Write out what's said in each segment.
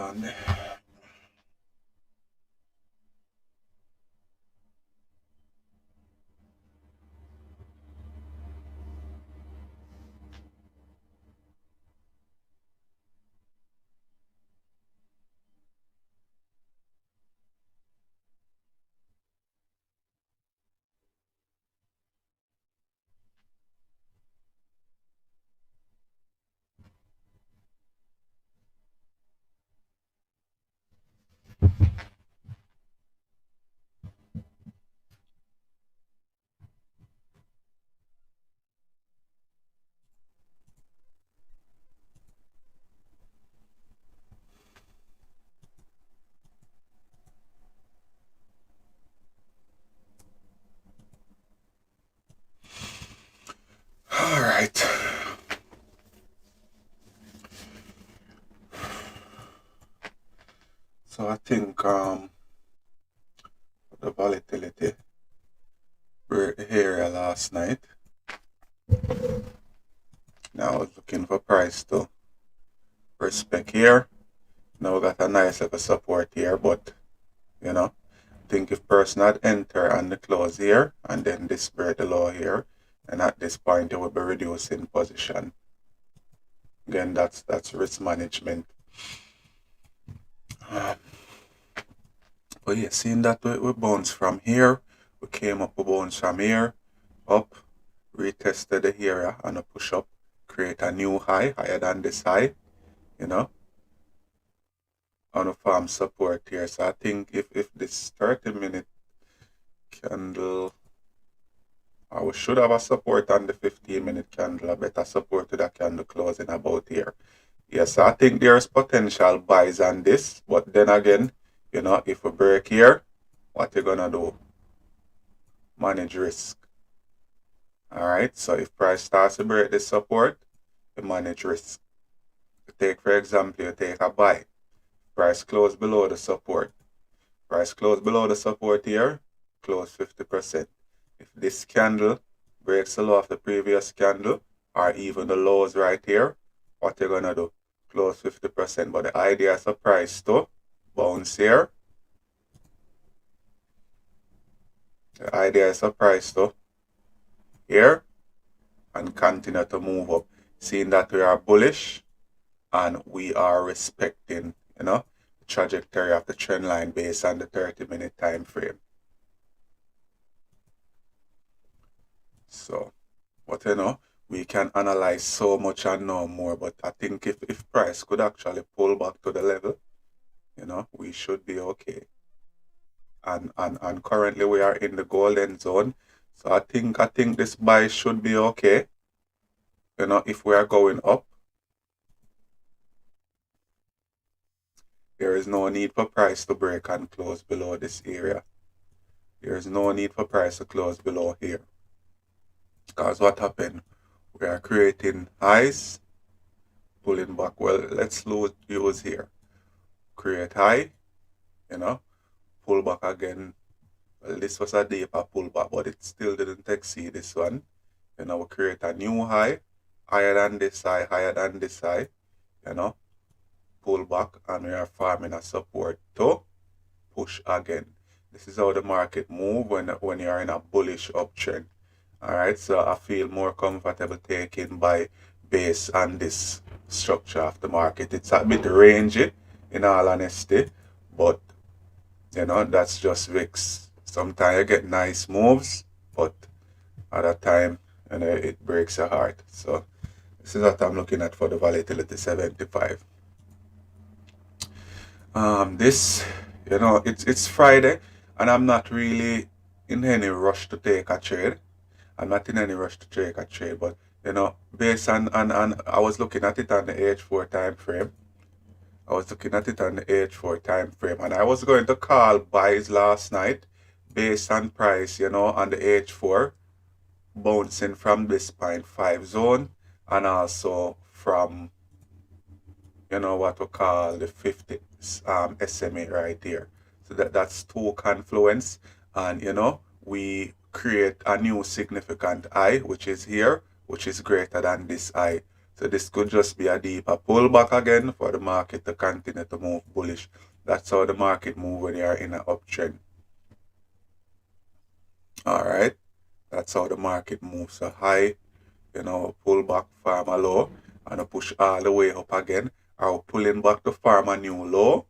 on me. All right. So I think the volatility were here last night. Now I was looking for price to respect here. Now we got a nice level support here, but I think if person had enter and the close here and then this break the low here, and at this point it will be reducing position. Again, that's risk management. But yeah, seeing that we bounce from here, we came up, we bounce from here, up, retested the area and a push up, create a new high, higher than this high, on a farm support here. So I think if this 30-minute candle, we should have a support on the 15-minute candle, a better support to that candle closing about here. Yes, I think there's potential buys on this, but then again, if we break here, what you gonna do? Manage risk. All right, so if price starts to break this support, you manage risk. You take, for example, you take a buy. Price close below the support. Price close below the support here, close 50%. If this candle breaks the low of the previous candle, or even the lows right here, what you're gonna do? Close 50%. But the idea is a price to bounce here. The idea is a price to here and continue to move up. Seeing that we are bullish and we are respecting, the trajectory of the trend line based on the 30-minute time frame. So, but we can analyze so much and know more. But I think if price could actually pull back to the level, we should be okay. And currently we are in the golden zone. So I think this buy should be okay. If we are going up, there is no need for price to break and close below this area. There is no need for price to close below here. Because what happened? We are creating highs, pulling back. Well, let's use here. Create high, pull back again. Well, this was a deeper pullback, but it still didn't exceed this one. We create a new high, higher than this high, higher than this high, pull back, and we are forming a support to push again. This is how the market move when you are in a bullish uptrend. All right, so I feel more comfortable taking by based on this structure of the market. It's a bit rangy, in all honesty, but that's just VIX. Sometimes you get nice moves, but other time, it breaks your heart. So this is what I'm looking at for the volatility 75. This, it's Friday, and I'm not really in any rush to take a trade. I'm not in any rush to take a trade, but based on I was looking at it on the H4 time frame. I was looking at it on the H4 time frame, and I was going to call buys last night based on price, on the H4, bouncing from this 0.5 zone and also from what we call the 50 SMA right here. So that's two confluence, and we create a new significant high, which is here, which is greater than this high. So this could just be a deeper pullback again for the market to continue to move bullish. That's how the market move when you are in an uptrend. Alright, that's how the market moves. So high, pull back, farm a low, and push all the way up again. Or pulling back to farm a new low,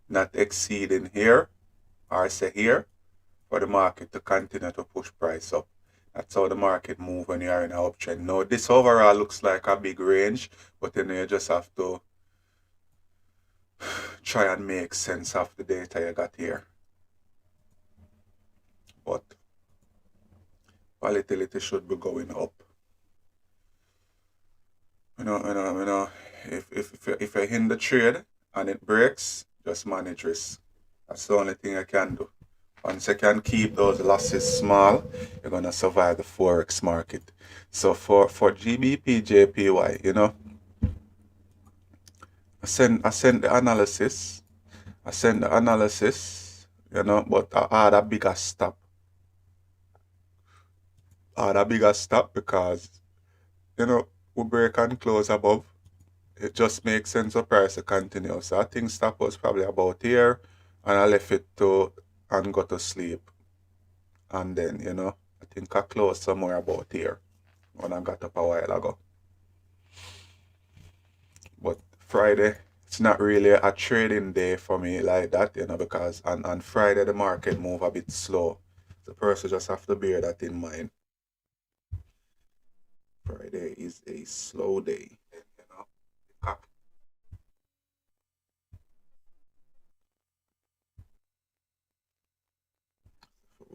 not exceeding here, or say here, for the market to continue to push price up. That's how the market move when you are in an uptrend. Now, this overall looks like a big range, but then you just have to try and make sense of the data you got here. But volatility should be going up. If I hit the trade and it breaks, just manage risk. That's the only thing I can do. Once you can keep those losses small, you're gonna survive the forex market. So for GBP JPY, I send the analysis. But I had a bigger stop. Because we break and close above. It just makes sense for price to continue. So I think stop was probably about here, and I left it and go to sleep. And then, I think I closed somewhere about here when I got up a while ago. But Friday, it's not really a trading day for me like that, because on Friday the market move a bit slow. The person just have to bear that in mind. Friday is a slow day,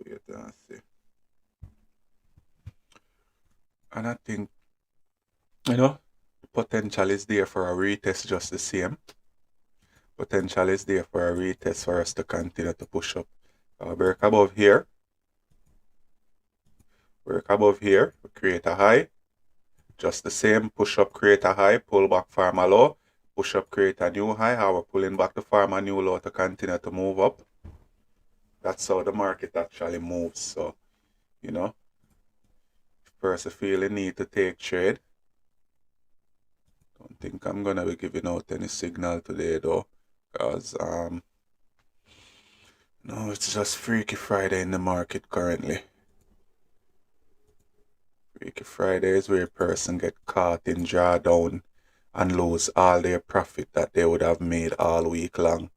Wait and see. And I think, potential is there for a retest just the same. Potential is there for a retest for us to continue to push up. Break above here. We create a high. Just the same, push up, create a high, pull back, farm a low, push up, create a new high. How we're pulling back to farm a new low to continue to move up. That's how the market actually moves. So, if person feel the need to take trade, don't think I'm gonna be giving out any signal today though, because no, it's just Freaky Friday in the market currently. Freaky Friday is where a person get caught in drawdown and lose all their profit that they would have made all week long.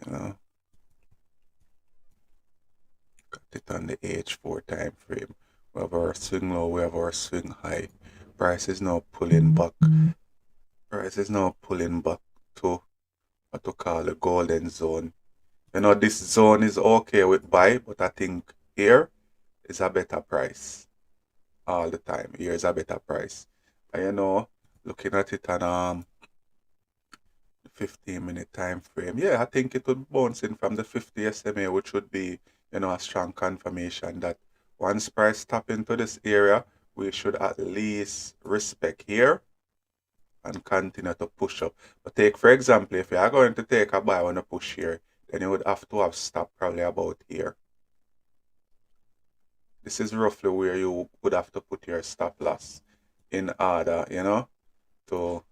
Got it on the H4 time frame. We have our swing low, we have our swing high. Price is now pulling back. To what to call the golden zone. This zone is okay with buy, but I think here is a better price. All the time. Here is a better price. And looking at it on 15-minute time frame, yeah, I think it would bounce in from the 50 SMA, which would be, a strong confirmation that once price tap into this area, we should at least respect here and continue to push up. But take, for example, if you are going to take a buy on a push here, then you would have to have stop probably about here. This is roughly where you would have to put your stop loss in order, to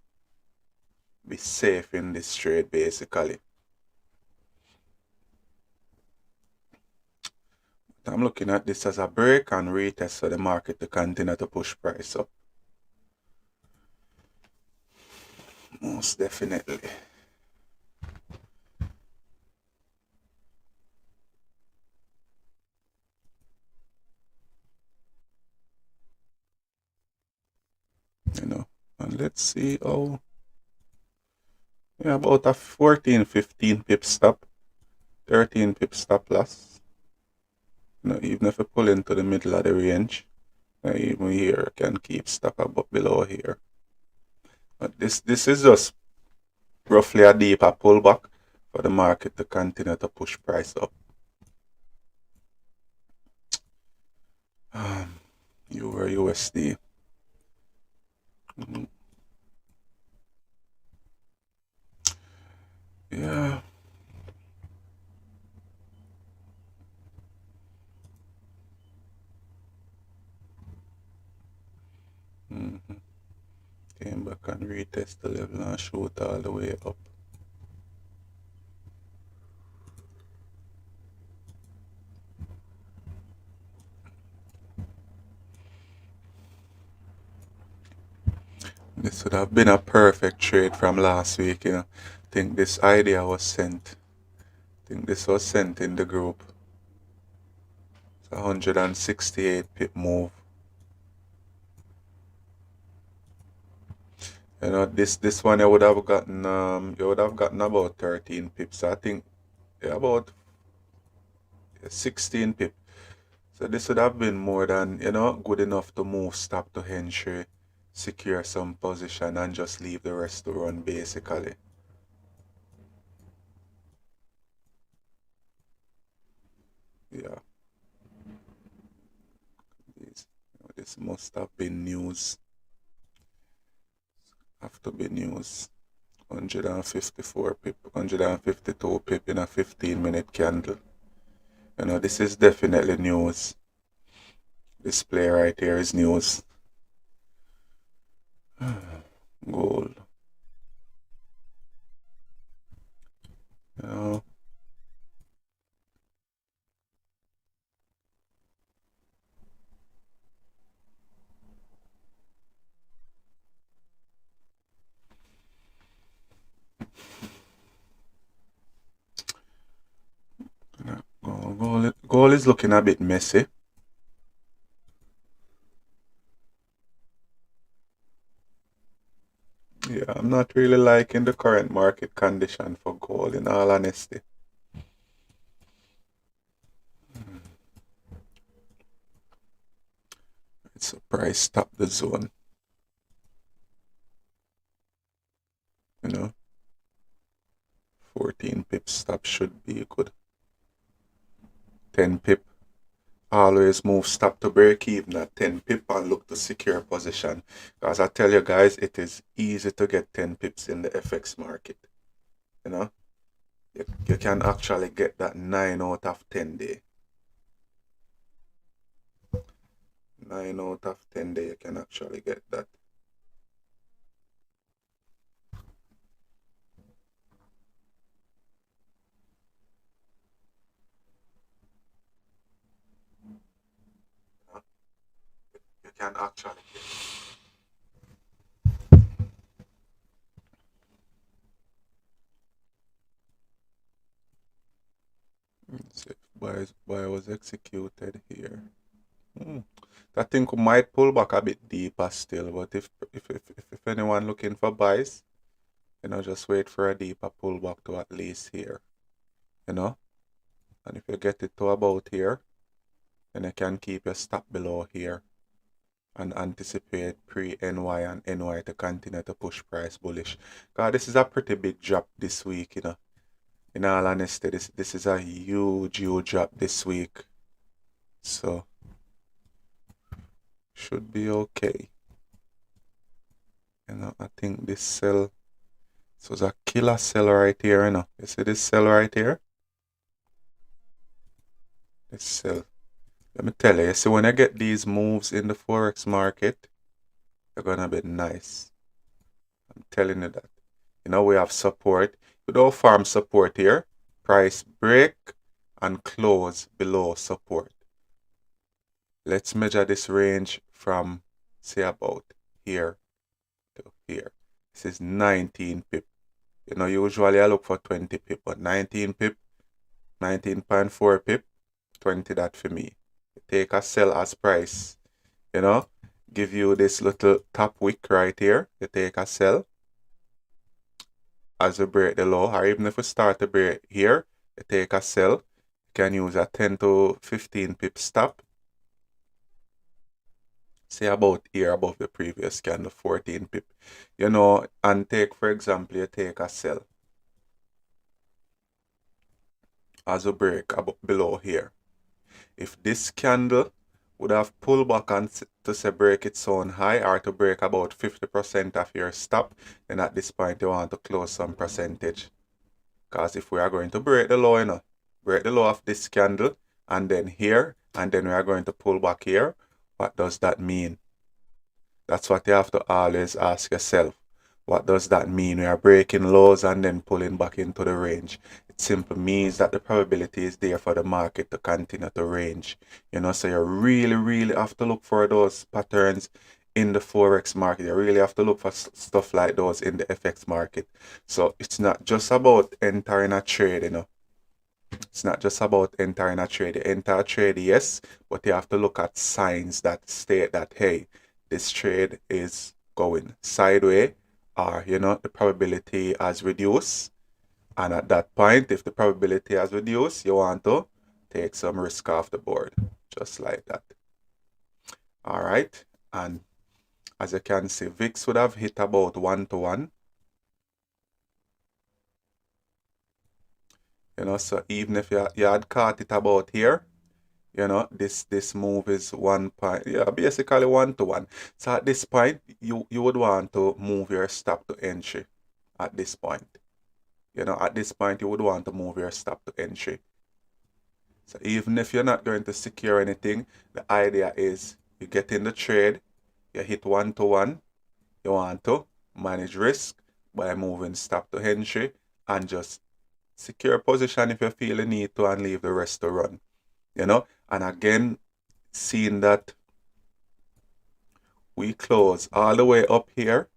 be safe in this trade, basically. But I'm looking at this as a break and retest for the market to continue to push price up. Most definitely. And let's see how. Yeah, about a 14, 15 pip stop, 13 pip stop loss. Even if you pull into the middle of the range, even here can keep stop above below here. But this is just roughly a deeper pullback for the market to continue to push price up. Euro USD. Yeah. can retest the level and shoot all the way up. This would have been a perfect trade from last week, you know. I think this idea was sent. I think this was sent in the group. It's 168 pip move. You know, this one you would have gotten about 13 pips. I think about 16 pip. So this would have been more than, you know, good enough to move stop to entry, secure some position and just leave the rest to run basically. Yeah. This must have been news. Have to be news. 154 pip, 152 pip in a 15-minute candle. You know, this is definitely news. This play right here is news. Gold. You know. Gold is looking a bit messy. Yeah, I'm not really liking the current market condition for gold, in all honesty. It's a price stop the zone. You know, 14 pip stop should be good. 10 pip. Always move stop to break even at 10 pip and look to secure position. Because I tell you guys, it is easy to get 10 pips in the FX market. You know, you can actually get that 9 out of 10 day. 9 out of 10 day, you can actually get that. You can actually get Let's see if buy was executed here. That thing might pull back a bit deeper still, but if anyone looking for buys, you know, just wait for a deeper pullback to at least here, you know. And if you get it to about here, then you can keep your stop below here and anticipate pre-NY and NY to continue to push price bullish. God, this is a pretty big drop this week, you know. In all honesty, this is a huge drop this week. So should be okay. You know, I think this sell, this was a killer sell right here, you know. You see this sell right here? This sell. Let me tell you, see when I get these moves in the Forex market, they're gonna be nice. I'm telling you that. You know, we have support. We don't farm support here. Price break and close below support. Let's measure this range from, say, about here to here. This is 19 pip. You know, usually I look for 20 pip, but 19 pip, 19.4 pip, 20 that for me. Take a sell as price, you know, give you this little top wick right here. You take a sell as you break the low, or even if we start to break here, you take a sell. You can use a 10 to 15 pip stop. Say about here above the previous candle, 14 pip. You know, and take, for example, you take a sell as you break below here. If this candle would have pulled back and to say break its own high or to break about 50% of your stop, then at this point you want to close some percentage. Because if we are going to break the low, you know, break the low of this candle and then here, and then we are going to pull back here, what does that mean? That's what you have to always ask yourself. What does that mean? We are breaking lows and then pulling back into the range. It simply means that the probability is there for the market to continue to range. So you really have to look for those patterns in the Forex market. You really have to look for stuff like those in the FX market. So it's not just about entering a trade, It's not just about entering a trade. You enter a trade, yes, but you have to look at signs that state that, hey, this trade is going sideways, or, the probability has reduced. And at that point, if the probability has reduced, you want to take some risk off the board, just like that. All right. And as you can see, VIX would have hit about 1-to-1. So even if you had caught it about here, this move is 1 point, basically 1-to-1. So at this point, you would want to move your stop to entry at this point. At this point, you would want to move your stop to entry. So even if you're not going to secure anything, the idea is you get in the trade, you hit 1-to-1, you want to manage risk by moving stop to entry and just secure position if you feel the need to and leave the rest to run. And again, seeing that we close all the way up here,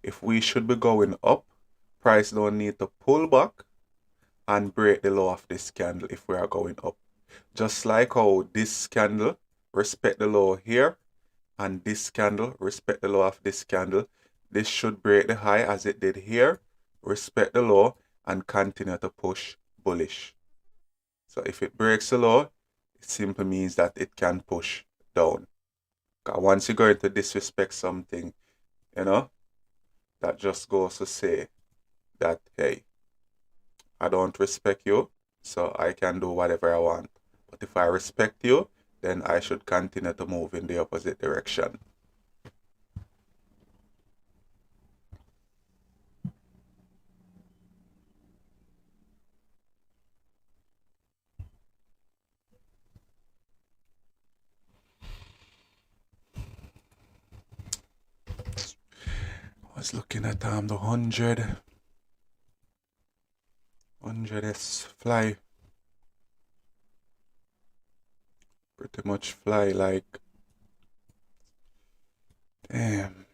if we should be going up, price don't need to pull back and break the low of this candle if we are going up. Just like how this candle respect the low here and this candle respect the low of this candle, this should break the high as it did here, respect the low, and continue to push bullish. So if it breaks the low, it simply means that it can push down. Once you go into disrespect something, that just goes to say that, hey, I don't respect you, so I can do whatever I want. But if I respect you, then I should continue to move in the opposite direction. I was looking at the 100 is fly. Pretty much fly like, damn.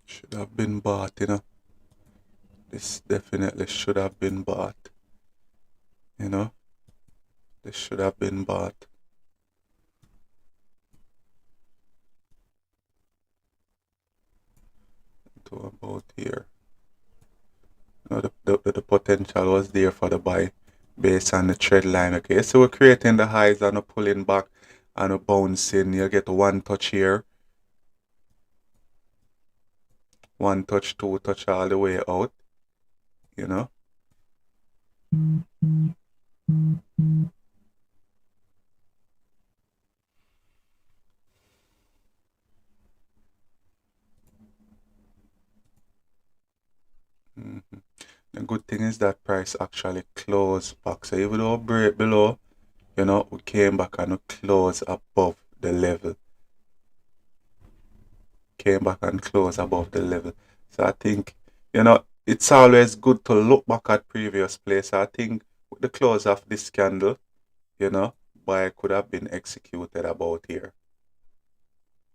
Should have been bought, This definitely should have been bought. This should have been bought. To about here. The potential was there for the buy based on the trend line. Okay, so we're creating the highs and a pulling back and a bouncing. You get one touch here, one touch, two touch all the way out. The good thing is that price actually closed back. So even though break below, we came back and we closed above the level. Came back and closed above the level. So I think, it's always good to look back at previous place. I think with the close of this candle, buy could have been executed about here.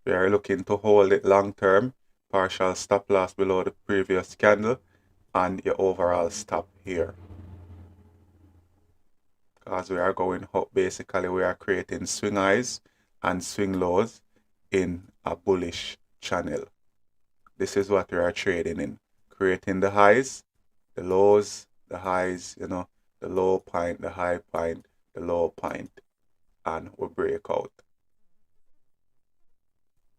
We are looking to hold it long term, partial stop loss below the previous candle, and your overall stop here. Because we are going up, basically we are creating swing highs and swing lows in a bullish channel. This is what we are trading in. Creating the highs, the lows, the highs, the low point, the high point, the low point, and we break out.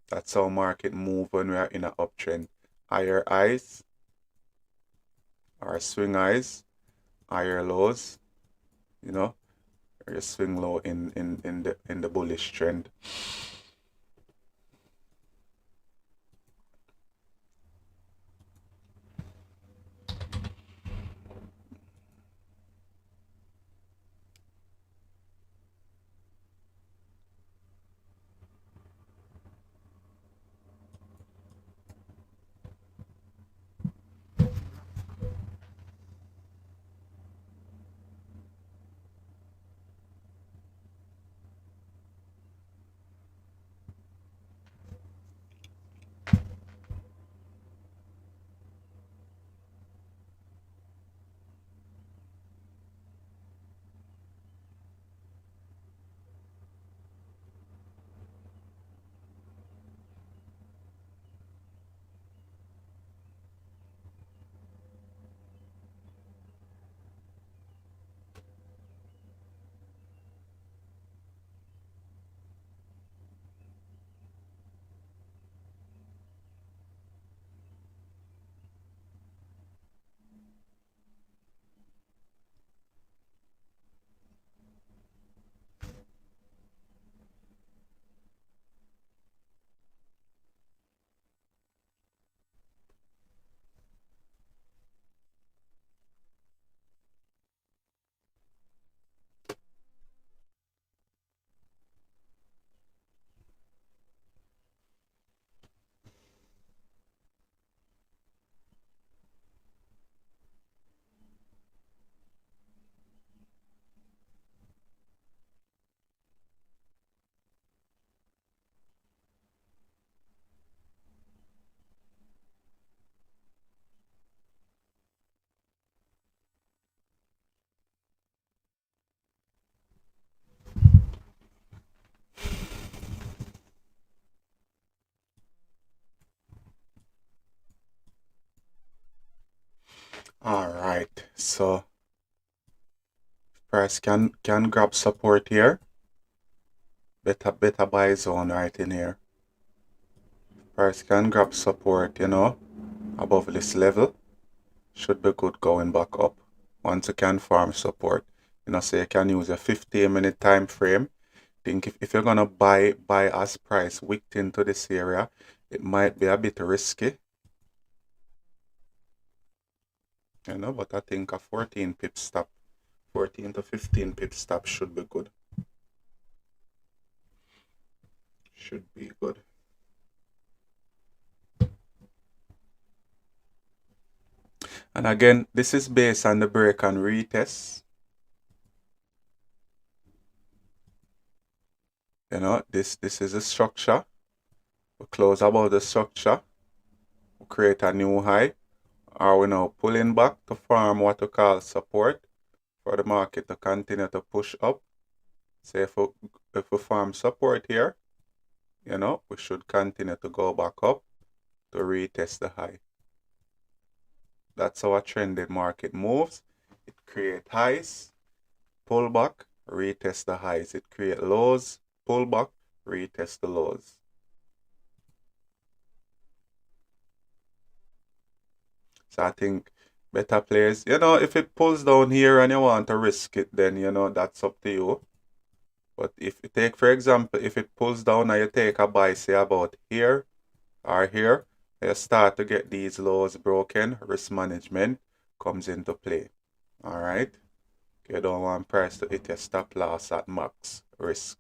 That's how market move when we are in an uptrend. Higher highs, or swing highs, higher lows, or you swing low in the bullish trend. All right, so price can grab support here. Better buy zone right in here. Price can grab support, above this level. Should be good going back up. Once you can form support, so you can use a 15-minute time frame. Think if you're gonna buy as price wicked into this area, it might be a bit risky. But I think a 14 pip stop, 14 to 15 pip stop should be good. Should be good. And again, this is based on the break and retest. This is a structure. We close above the structure. We create a new high. Or we now pulling back to form what we call support for the market to continue to push up. So if we form support here, we should continue to go back up to retest the high. That's how a trended market moves. It creates highs, pull back, retest the highs. It creates lows, pull back, retest the lows. So I think better plays, if it pulls down here and you want to risk it, then, that's up to you. But if you take, for example, if it pulls down and you take a buy, say about here or here, you start to get these lows broken, risk management comes into play. All right. You don't want price to hit your stop loss at max risk.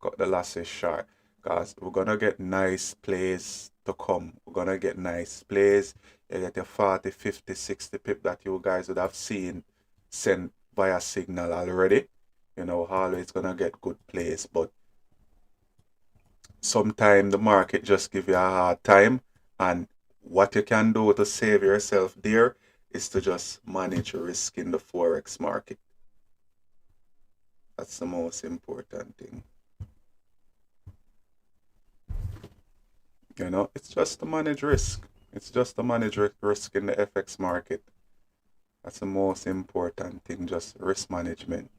Cut the losses short, because we're gonna get nice plays to come. We're gonna get nice plays. You get your 40, 50, 60 pip that you guys would have seen sent via signal already. Always gonna get good plays, but sometimes the market just give you a hard time, and what you can do to save yourself there is to just manage risk in the forex market. That's the most important thing. It's just to manage risk. It's just to manage risk in the FX market. That's the most important thing, just risk management.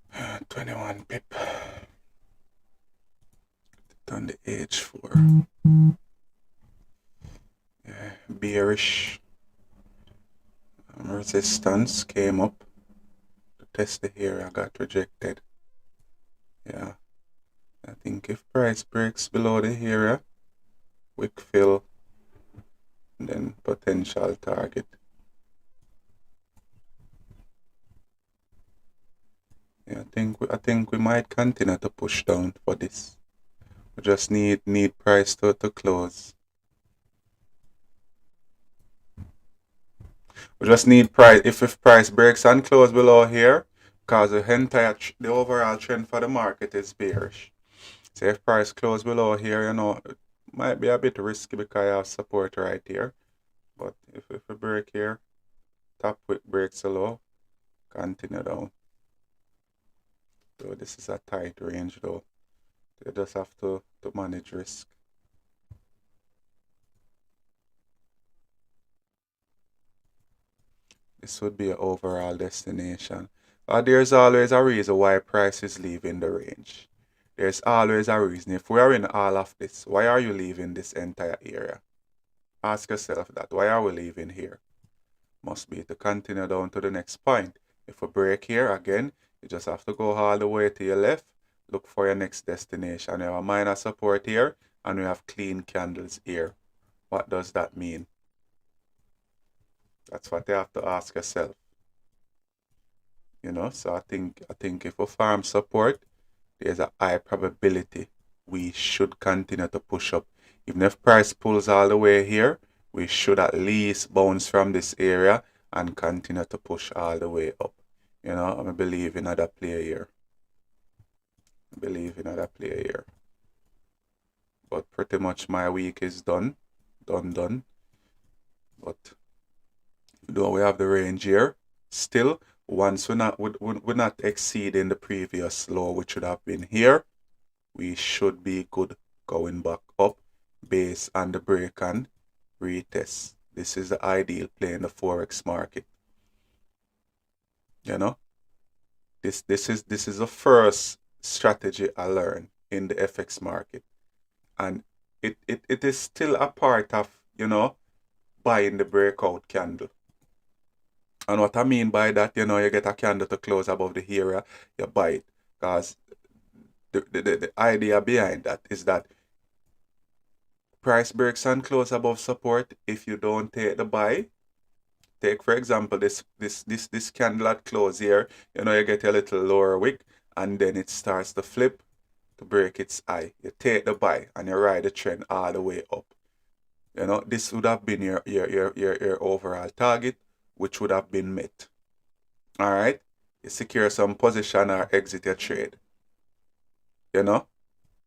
— 21 pip. On the H4. Yeah, bearish. Resistance came up to test the area, got rejected. Yeah, I think if price breaks below the area, wick fill, and then potential target. Yeah, I think we might continue to push down for this. We just need price to close. We just need price. If price breaks and close below here, because the overall trend for the market is bearish. So if price close below here, it might be a bit risky because I have support right here. But if we break here, top wick breaks low, continue down. So this is a tight range though. You just have to manage risk. This would be an overall destination. There's always a reason why price is leaving the range. There's always a reason. If we are in all of this, why are you leaving this entire area? Ask yourself that. Why are we leaving here? Must be to continue down to the next point. If we break here again, you just have to go all the way to your left. Look for your next destination. You have a minor support here, and we have clean candles here. What does that mean? That's what you have to ask yourself. So I think if we farm support, there's a high probability we should continue to push up. Even if price pulls all the way here, we should at least bounce from this area and continue to push all the way up. I believe in another play here. But pretty much my week is done. done. But though we have the range here, still, once we're not exceeding the previous low, which should have been here, we should be good going back up based on the break and retest. This is the ideal play in the Forex market. You know, this is the first strategy I learned in the FX market. And it is still a part of, buying the breakout candle. And what I mean by that, you get a candle to close above the area, you buy it. Because the idea behind that is that price breaks and close above support. If you don't take the buy, take for example this candle at close here, you get a little lower wick, and then it starts to flip to break its high. You take the buy and you ride the trend all the way up. This would have been your overall target, which would have been met. All right, you secure some position or exit your trade.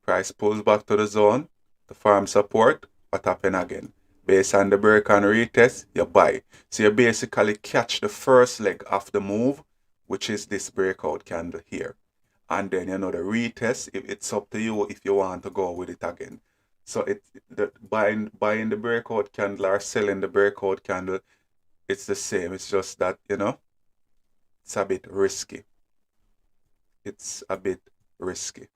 Price pulls back to the zone, the farm support, what happen again? Based on the break and retest, you buy. So you basically catch the first leg of the move, which is this breakout candle here. And then, the retest, it's up to you if you want to go with it again. So buying the breakout candle or selling the breakout candle, it's the same. It's just that, it's a bit risky. It's a bit risky.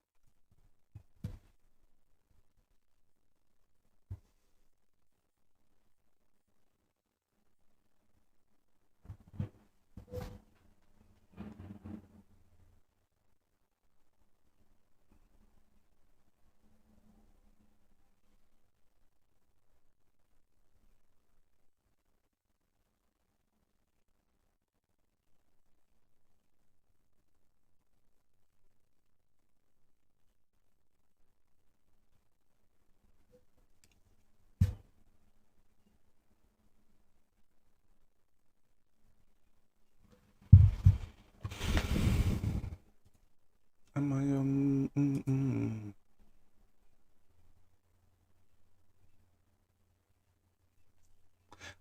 Am I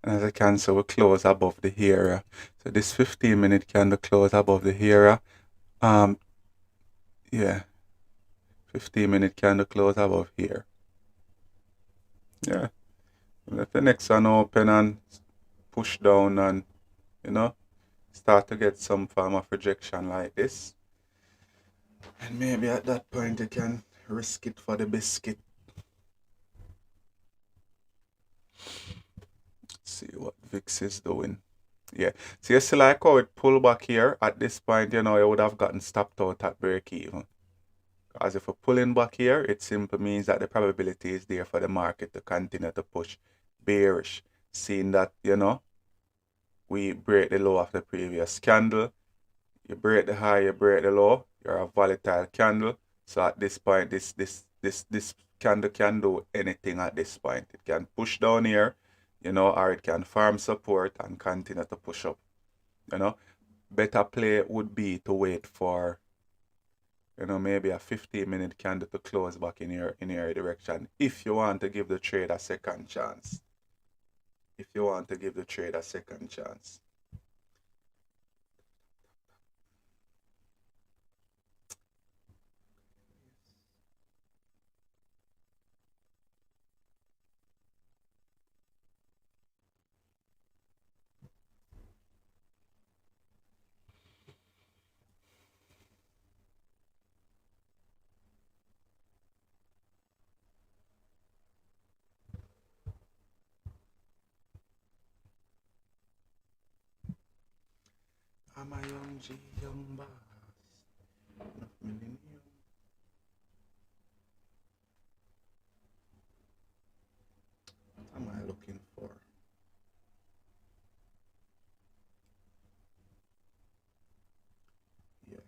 And as I can see, we close above the area. So this 15-minute candle close above the area. Yeah, 15-minute candle close above here. Yeah, let the next one open and push down and, start to get some form of rejection like this. And maybe at that point you can risk it for the biscuit. Let's see what VIX is doing. Yeah, so you see like how it pull back here at this point, you would have gotten stopped out at break even. As if we're pulling back here, it simply means that the probability is there for the market to continue to push bearish. Seeing that, we break the low of the previous candle. You break the high, you break the low, you're a volatile candle. So at this point, this candle can do anything at this point. It can push down here, or it can farm support and continue to push up. Better play would be to wait for, maybe a 15-minute candle to close back in your direction if you want to give the trade a second chance. If you want to give the trade a second chance. I'm a young G, young boss. What am I looking for? Yeah.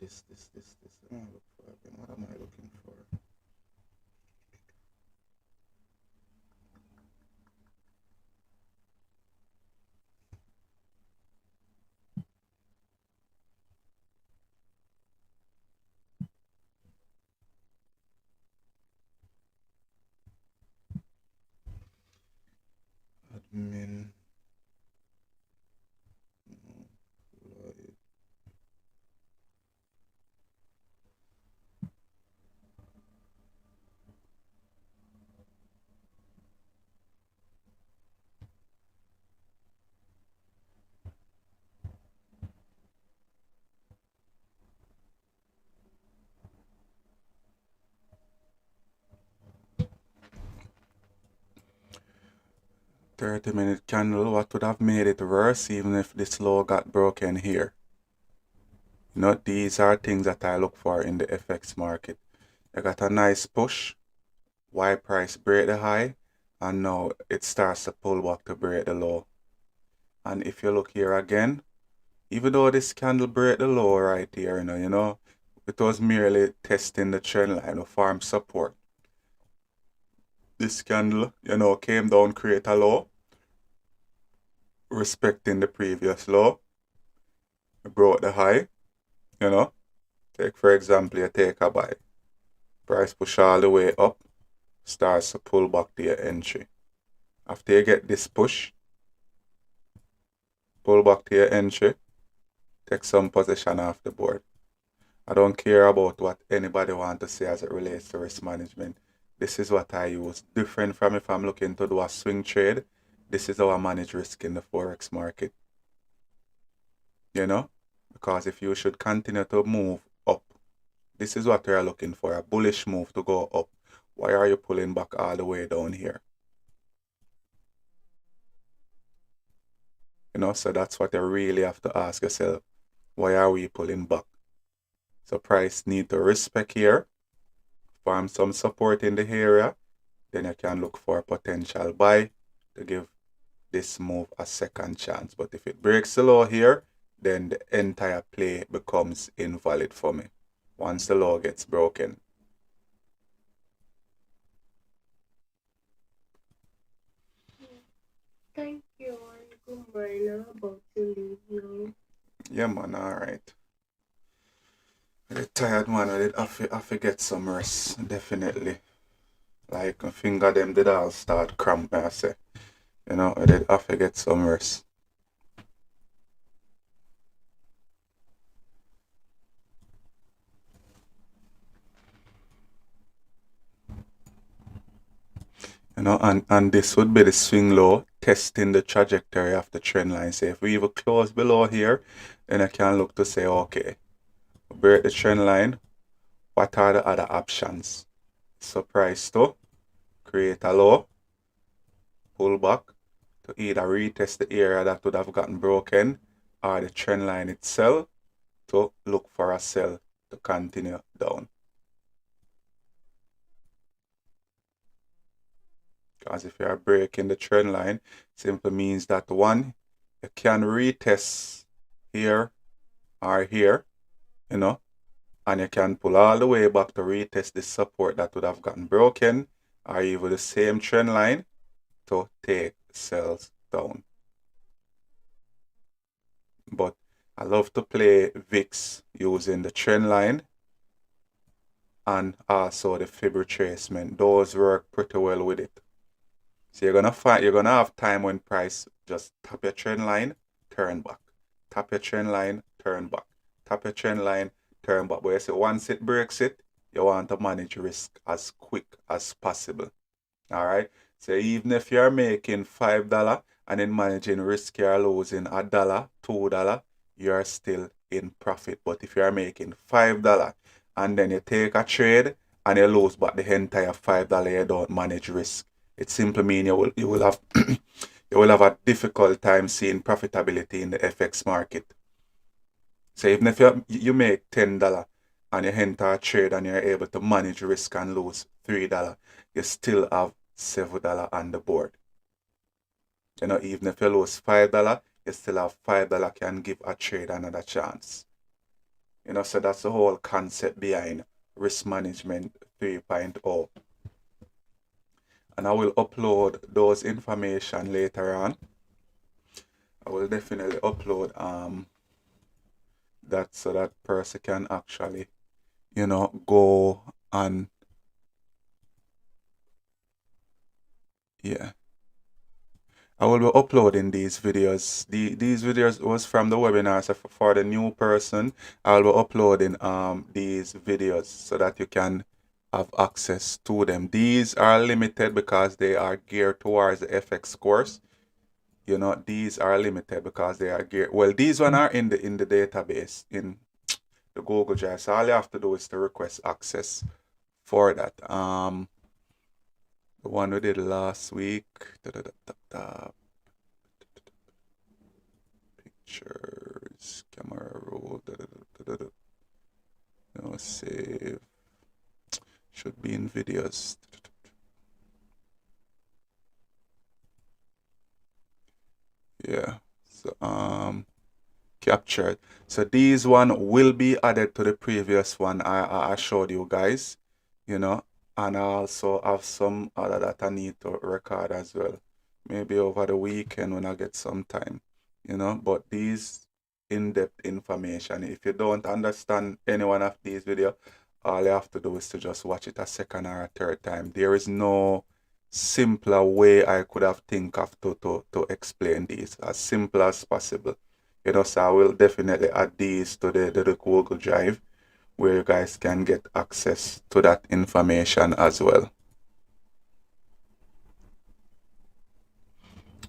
This. What am I looking for again? What am I looking for? Min. 30-minute candle, what would have made it worse even if this low got broken here? You know, these are things that I look for in the FX market. I got a nice push, Y price break the high, and now it starts to pull back to break the low. And if you look here again, even though this candle break the low right here, it was merely testing the trend line of farm support. This candle, came down, create a low, respecting the previous low, broke the high, take for example, you take a buy, price push all the way up, starts to pull back to your entry. After you get this push, pull back to your entry, take some position off the board. I don't care about what anybody want to say as it relates to risk management. This is what I use. Different from if I'm looking to do a swing trade, this is how I manage risk in the Forex market. Because if you should continue to move up, this is what you're looking for, a bullish move to go up. Why are you pulling back all the way down here? So that's what you really have to ask yourself. Why are we pulling back? So price need to respect here, form some support in the area, then you can look for a potential buy to give this move a second chance. But if it breaks the low here, then the entire play becomes invalid for me once the low gets broken. Thank you. Good morning. About to leave now. Yeah, man, alright. I'm tired, man. I have to get some rest, definitely. Like, my finger them did all start cramp, I say. I did have to get some rest. And this would be the swing low, testing the trajectory of the trend line. So if we even close below here, then I can look to say, okay, break the trend line. What are the other options? So price to create a low, pull back to either retest the area that would have gotten broken or the trend line itself to look for a sell to continue down. Because if you are breaking the trend line, simply means that one, you can retest here or here, and you can pull all the way back to retest the support that would have gotten broken, or even the same trend line to take sells down. But I love to play VIX using the trend line and also the Fib retracement. Those work pretty well with it. So you're gonna have time when price just tap your trend line, turn back. Tap your trend line, turn back. Tap your trend line, turn back. But you see, once it breaks it, you want to manage risk as quick as possible. Alright? So even if you're making $5 and in managing risk you're losing $1, $2, you're still in profit. But if you're making $5 and then you take a trade and you lose back the entire $5, you don't manage risk. It simply means you will have you will have a difficult time seeing profitability in the FX market. So even if you make $10 and you enter a trade and you're able to manage risk and lose $3, you still have $7 on the board. Even if you lose $5, you still have $5 can give a trade another chance. So that's the whole concept behind risk management 3.0. And I will upload those information later on. I will definitely upload that so that person can actually, go and yeah. I will be uploading these videos. These videos was from the webinar. So for the new person, I will be uploading these videos so that you can have access to them. These are limited because they are geared towards the FX course. You know, these are limited because they are geared. Well, these one are in the database in the Google Drive. So all you have to do is to request access for that. The one we did last week. Pictures, camera roll. No, save. Should be in videos. Yeah. So captured. So these one will be added to the previous one I showed you guys, you know, and I also have some other that I need to record as well. Maybe over the weekend when I get some time, you know, but these in-depth information, if you don't understand any one of these videos, all you have to do is to just watch it a second or a third time. There is no simpler way I could have think of to explain these, as simple as possible. You know, so I will definitely add these to the Google Drive where you guys can get access to that information as well.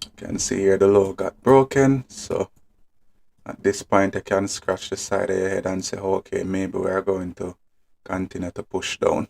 You can see here the logo got broken, so at this point I can scratch the side of your head and say, okay, maybe we are going to continue to push down.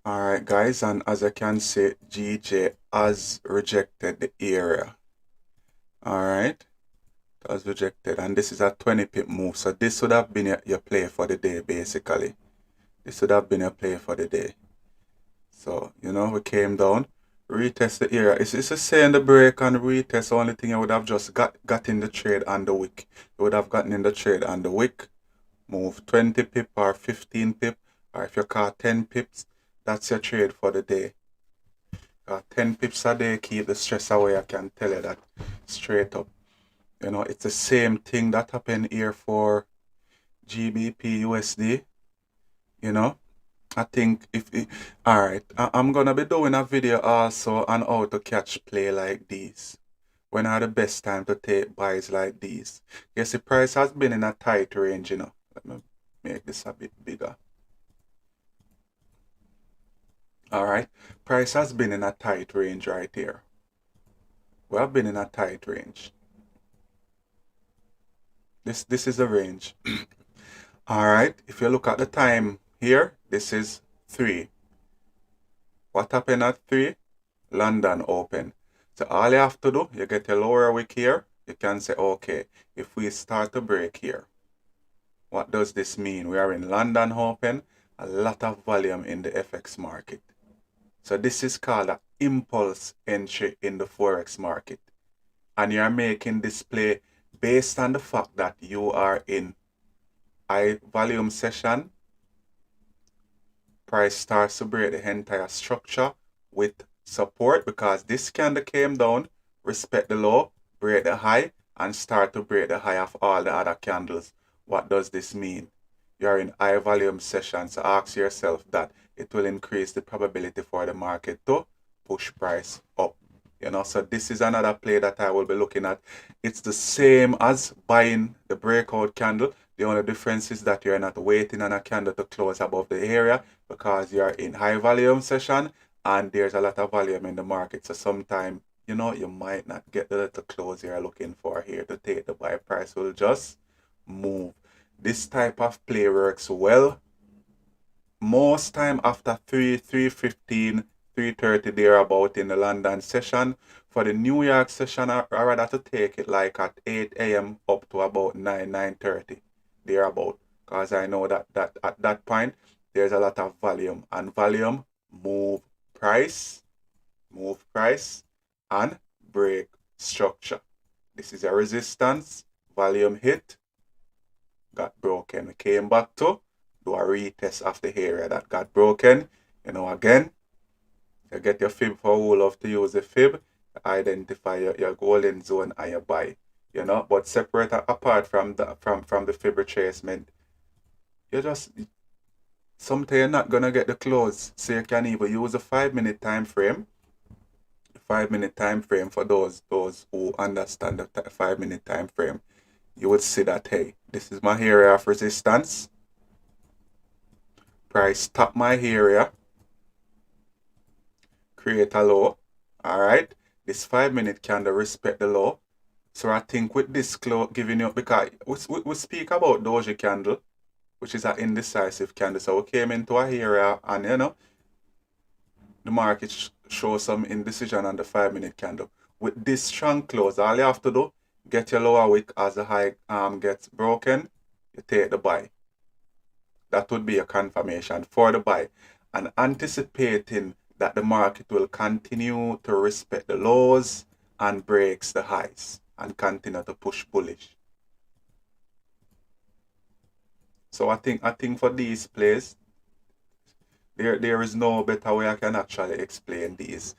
Alright guys, and as I can see, GJ has rejected the area. Alright, it has rejected, and this is a 20 pip move, so this would have been your play for the day basically. This would have been your play for the day. So, you know, we came down, retest the area. It's the same the break and retest. The only thing I would have just got in the trade on the wick. You would have gotten in the trade on the wick, move 20 pip or 15 pip, or if you caught 10 pips, that's your trade for the day. 10 pips a day keep the stress away, I can tell you that straight up. You know, it's the same thing that happened here for GBP USD, you know. I think alright, I'm gonna be doing a video also on how to catch play like these. When are the best time to take buys like these? Yes, the price has been in a tight range, you know. Let me make this a bit bigger. All right. Price has been in a tight range right here. We have been in a tight range. This is the range. All right. If you look at the time here, this is 3. What happened at 3? London open. So all you have to do, you get a lower wick here. You can say, okay, if we start to break here, what does this mean? We are in London open, a lot of volume in the FX market. So this is called an impulse entry in the Forex market. And you are making this play based on the fact that you are in high volume session. Price starts to break the entire structure with support, because this candle came down, respect the low, break the high, and start to break the high of all the other candles. What does this mean? You are in high volume session, so ask yourself that. It will increase the probability for the market to push price up. So this is another play that I will be looking at. It's the same as buying the breakout candle. The only difference is that you're not waiting on a candle to close above the area, because you're in high volume session and there's a lot of volume in the market. So sometimes, you might not get the little close you're looking for here to take the buy. Price will just move. This type of play works well most time after 3:15, 3:30 thereabout in the London session. For the New York session, I rather to take it like at 8 a.m. up to about 9:30 thereabout, because I know that at that point there's a lot of volume, and volume move price and break structure. This is a resistance, volume hit, got broken. We came back to do a retest of the area that got broken. Again, you get your fib for who love to use the fib, identify your golden zone and your buy. But separate apart from the fib retracement, you just sometimes you're not gonna get the close. So you can even use a 5-minute time frame. 5-minute time frame for those who understand the 5-minute time frame. You would see that, hey, this is my area of resistance. Price top my area, create a low. All right, this 5-minute candle respect the low. So I think with this close giving you, because we speak about doji candle, which is an indecisive candle. So we came into a area and the market shows some indecision on the 5-minute candle. With this strong close, all you have to do, get your lower wick as the high gets broken, you take the buy. That would be a confirmation for the buy, and anticipating that the market will continue to respect the lows and breaks the highs and continue to push bullish. So I think for these plays, there is no better way I can actually explain these.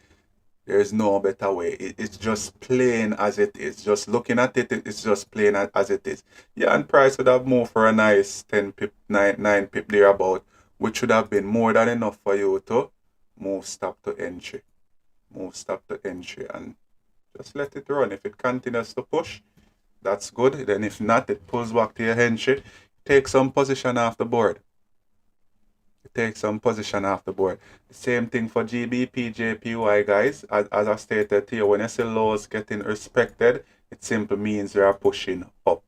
There is no better way. It's just plain as it is. Just looking at it, it's just plain as it is. Yeah, and price would have moved for a nice 10 pip, 9 pip thereabout, which would have been more than enough for you to move stop to entry. Move stop to entry and just let it run. If it continues to push, that's good. Then if not, it pulls back to your entry. Take some position off the board. Take some position off the board. Same thing for GBP, JPY, guys. As I stated here, when you see lows getting respected, it simply means we are pushing up.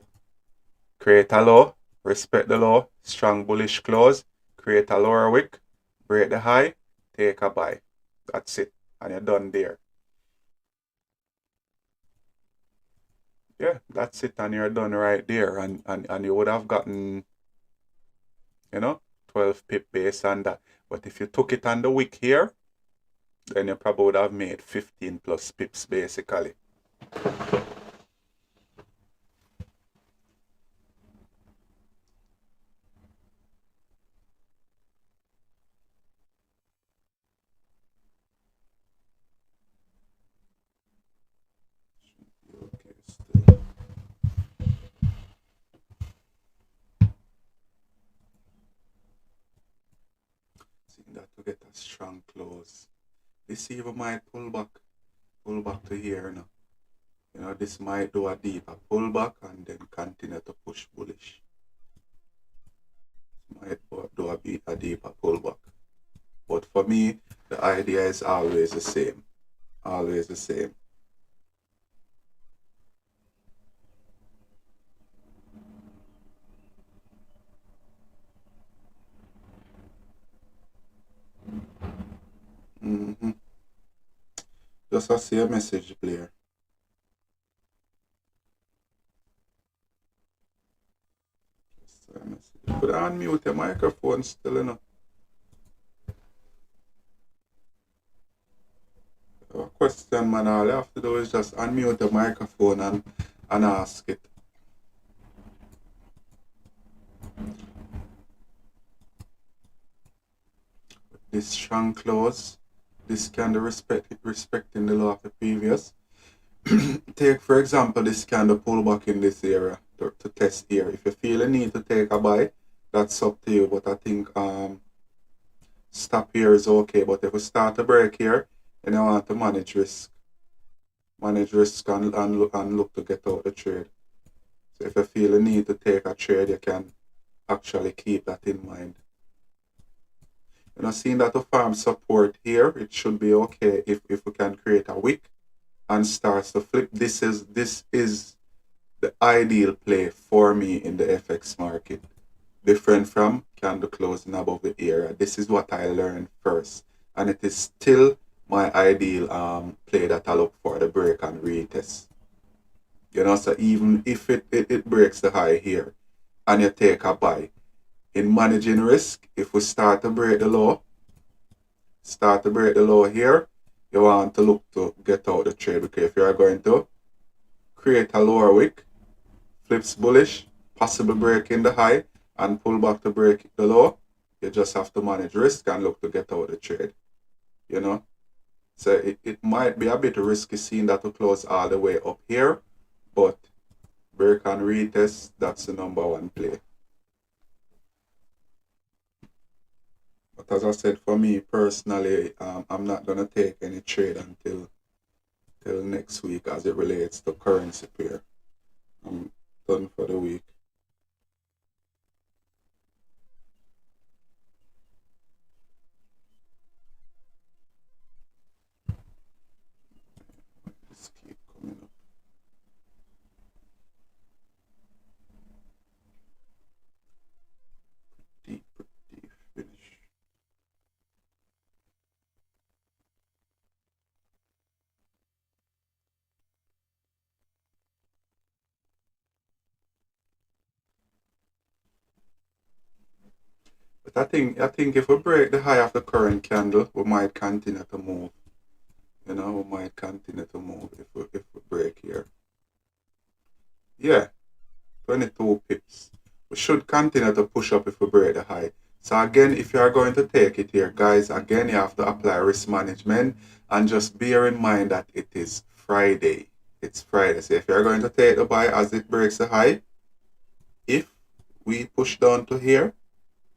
Create a low, respect the low, strong bullish close, create a lower wick, break the high, take a buy. That's it. And you're done there. Yeah, that's it. And you're done right there. And you would have gotten, 12 pip based on that. But if you took it on the wick here, then you probably would have made 15 plus pips basically. Okay, still. Seeing that to get a strong close. This even might pull back to here now. This might do a deeper pullback and then continue to push bullish. Might do a deeper pullback. But for me, The idea is always the same. Always the same. Mm-hmm. Just I see a message, Blair. Just a message. You could unmute your microphone still, you know. A question, man. All you have to do is just unmute the microphone and ask it. This strong close, this candle respecting the law of the previous. Take, for example, this candle pull back in this area to test here. If you feel a need to take a buy, that's up to you. But I think stop here is okay. But if we start to break here, then I want to manage risk. Manage risk and look to get out the trade. So if you feel a need to take a trade, you can actually keep that in mind. You know, seeing that the farm support here, it should be okay if we can create a wick and starts to flip. This is the ideal play for me in the FX market. Different from candle closing above the area. This is what I learned first. And it is still my ideal play that I look for, the break and retest. You know, so even if it breaks the high here and you take a buy, in managing risk, if we start to break the low here, you want to look to get out the trade, because if you are going to create a lower wick, flips bullish, possible break in the high, and pull back to break the low, you just have to manage risk and look to get out the trade. You know? So it might be a bit risky seeing that we close all the way up here, but break and retest, that's the number one play. But as I said, for me personally, I'm not gonna take any trade until next week as it relates to currency pair. I'm done for the week. Just keep coming up. Pretty finish. But I think if we break the high of the current candle, we might continue to move. You know, we might continue to move if we break here. Yeah, 22 pips. We should continue to push up if we break the high. So again, if you are going to take it here, guys, again, you have to apply risk management and just bear in mind that it is Friday. It's Friday. So if you're going to take the buy as it breaks the high, if we push down to here,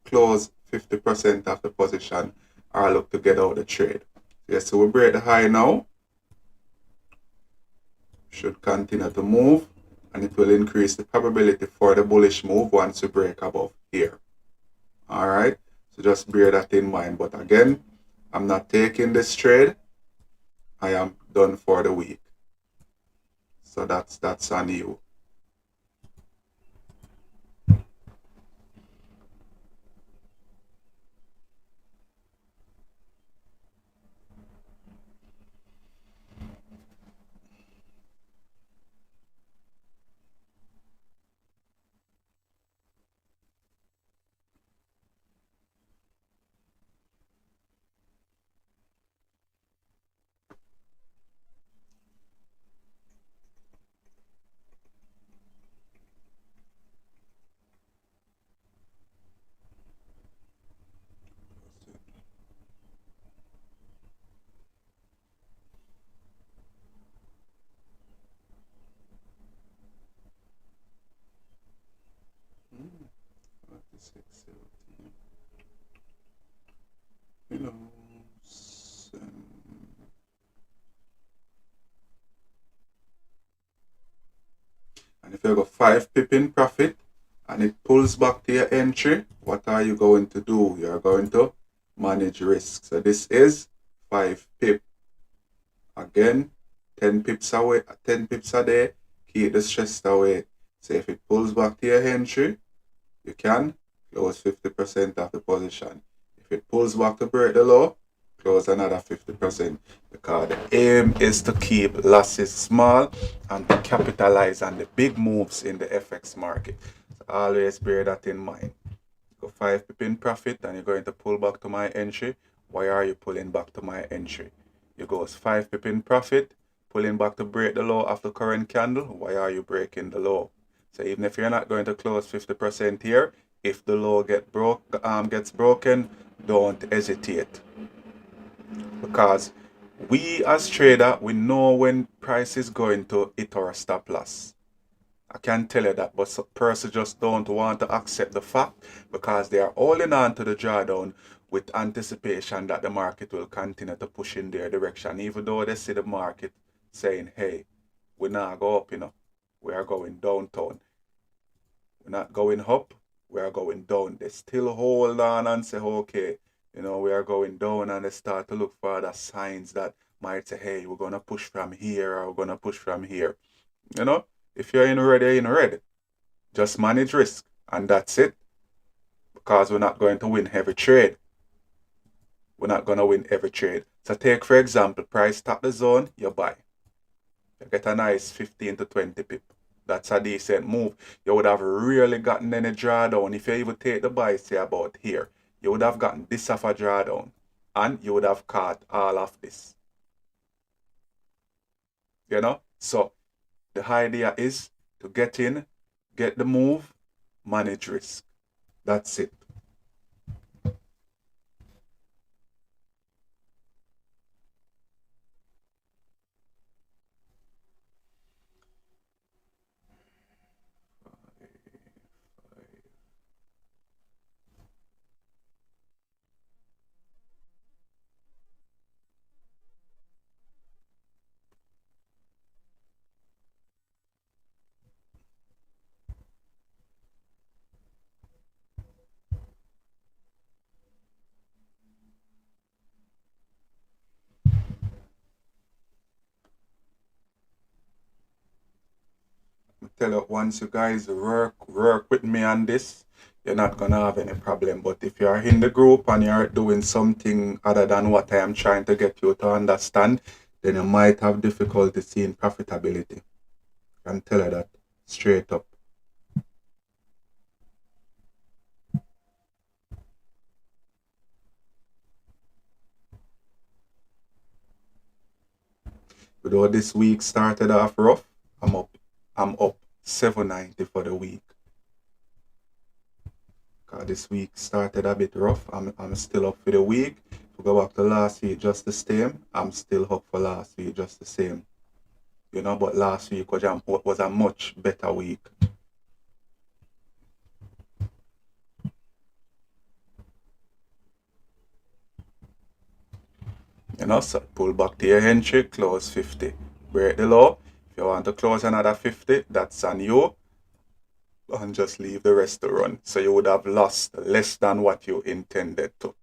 close 50% of the position or look to get out the trade. Yes, so we break the high now. Should continue to move, and it will increase the probability for the bullish move once we break above here. All right, so just bear that in mind. But again, I'm not taking this trade. I am done for the week. So that's on you. You know, and if you got 5 pip in profit and it pulls back to your entry, what are you going to do? You're going to manage risk. So this is 5 pip. Again, 10 pips away, 10 pips a day, keep the stress away. So if it pulls back to your entry, you can close 50% of the position. If it pulls back to break the low, close another 50%. Because the aim is to keep losses small and to capitalize on the big moves in the FX market. So always bear that in mind. Go 5 pip in profit and you're going to pull back to my entry. Why are you pulling back to my entry? You go 5 pip in profit, pulling back to break the low of the current candle. Why are you breaking the low? So even if you're not going to close 50% here, if the low gets broken, don't hesitate. Because we as trader, we know when price is going to hit our stop loss. I can tell you that, but some persons just don't want to accept the fact because they are holding on to the drawdown with anticipation that the market will continue to push in their direction, even though they see the market saying, hey, we're not go up, we are going downtown. We're not going up, we are going down. They still hold on and say, okay, we are going down, and they start to look for other signs that might say, hey, we're going to push from here or we're going to push from here. If you're in red, you're in red. Just manage risk, and that's it. Because we're not going to win every trade. We're not going to win every trade. So take, for example, price top the zone, you buy. You get a nice 15 to 20 pip. That's a decent move. You would have really gotten any drawdown. If you even take the buy, say about here, you would have gotten this of a drawdown. And you would have caught all of this. So the idea is to get in, get the move, manage risk. That's it. Tell you, once you guys work with me on this, you're not gonna have any problem. But if you are in the group and you're doing something other than what I am trying to get you to understand, then you might have difficulty seeing profitability. I can tell you that straight up. Although this week started off rough, I'm up 790 for the week. This week started a bit rough. I'm still up for the week. If we go back to last week, just the same. I'm still up for last week, just the same. But last week was a much better week. So pull back to your entry, close 50. Break the low. If you want to close another 50, that's on you. And just leave the rest to run. So you would have lost less than what you intended to.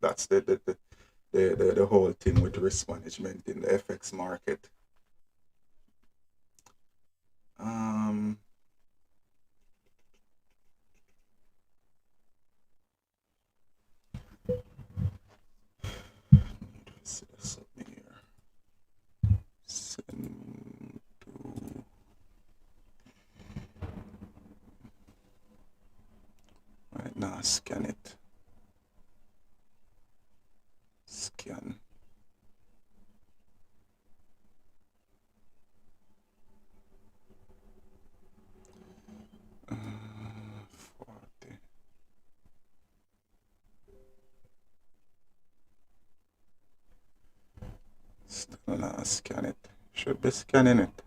That's the whole thing with risk management in the FX market. Send to right now, scan it. Scan. Still not scan it. Should be scanning it.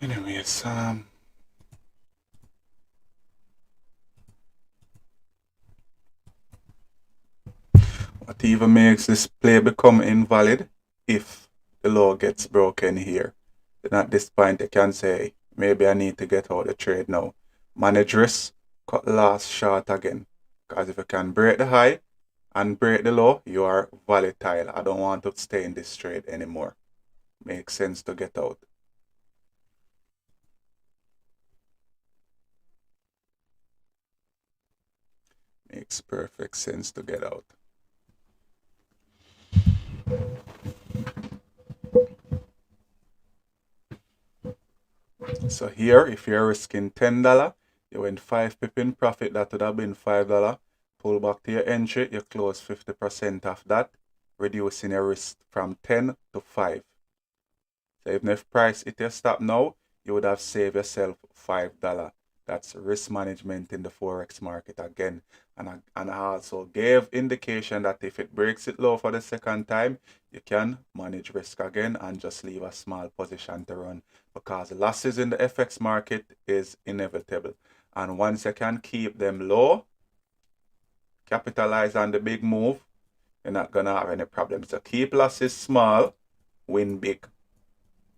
Anyways, what even makes this play become invalid if the law gets broken here. Then at this point you can say, maybe I need to get out the trade now. Manage risk, cut loss short again. Because if you can break the high, and break the low, you are volatile. I don't want to stay in this trade anymore. Makes sense to get out. Makes perfect sense to get out. So here, if you're risking $10, you win 5 pip in profit. That would have been $5. Pull back to your entry, you close 50% of that, reducing your risk from 10 to 5. So even if price hit your stop now, you would have saved yourself $5. That's risk management in the Forex market again. And I also gave indication that if it breaks it low for the second time, you can manage risk again and just leave a small position to run, because losses in the FX market is inevitable. And once you can keep them low, capitalize on the big move, you're not gonna have any problems. So keep losses small, win big.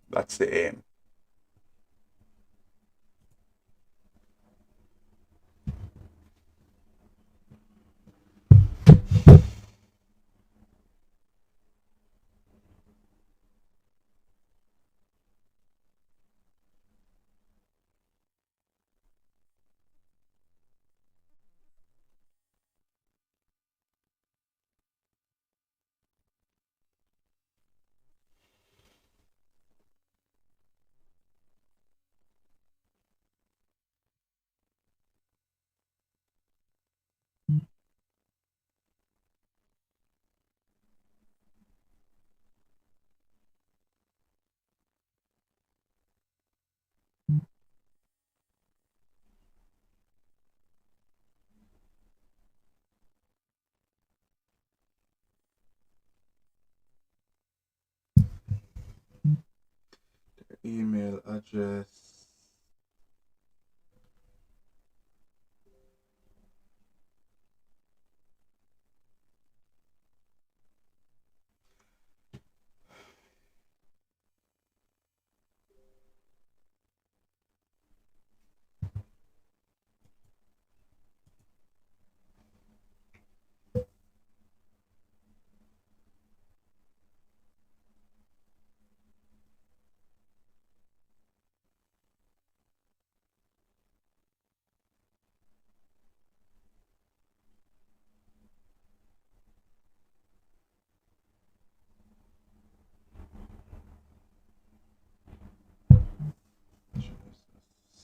That's the aim. Email address.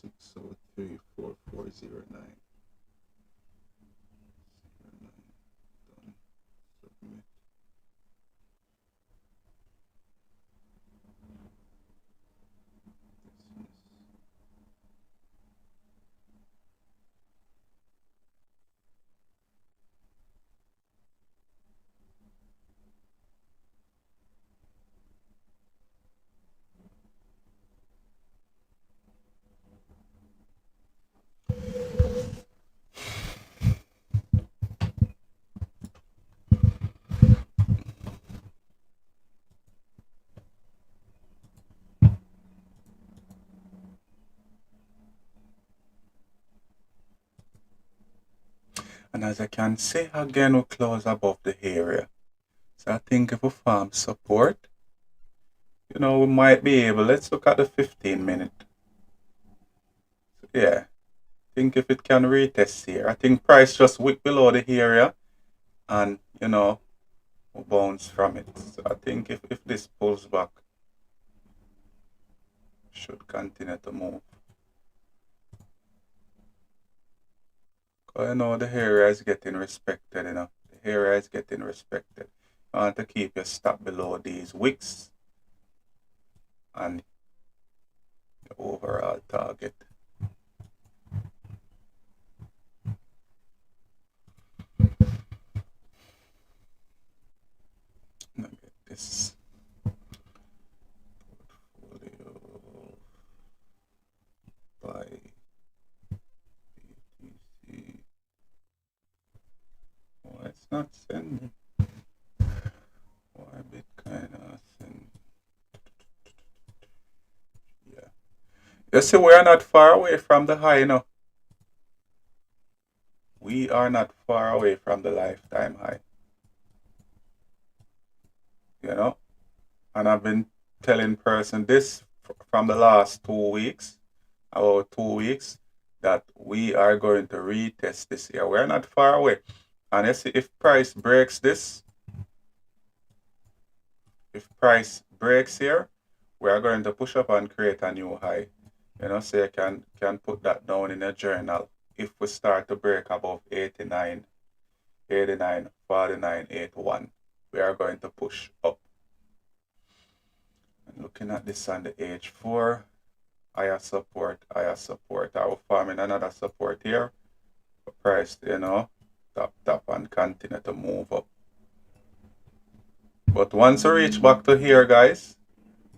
Six oh three 4409. Done. Submit. Dismiss. And as I can see again, we close above the area. So I think if we form support, we might be able. Let's look at the 15-minute. Yeah, I think if it can retest here, I think price just wick below the area and we bounce from it. So I think if this pulls back, should continue to move. Because the area is getting respected, The area is getting respected. You want to keep your stop below these wicks and the overall target. Let me get this portfolio by BTC. Oh, it's not sending. Why Bitcoin not sending? Yeah. You see, we are not far away from the high, We are not far away from the lifetime high. you know. And I've been telling person this from the last 2 weeks, about 2 weeks, that we are going to retest this here. We're not far away. And you see, if price breaks this, if price breaks here, we are going to push up and create a new high. You know, so you can put that down in a journal. If we start to break above 89, 89, 49, 81, we are going to push up. And looking at this on the H4, higher support, higher support. I will form in another support here. The price, you know, tap and continue to move up. But once we reach back to here, guys,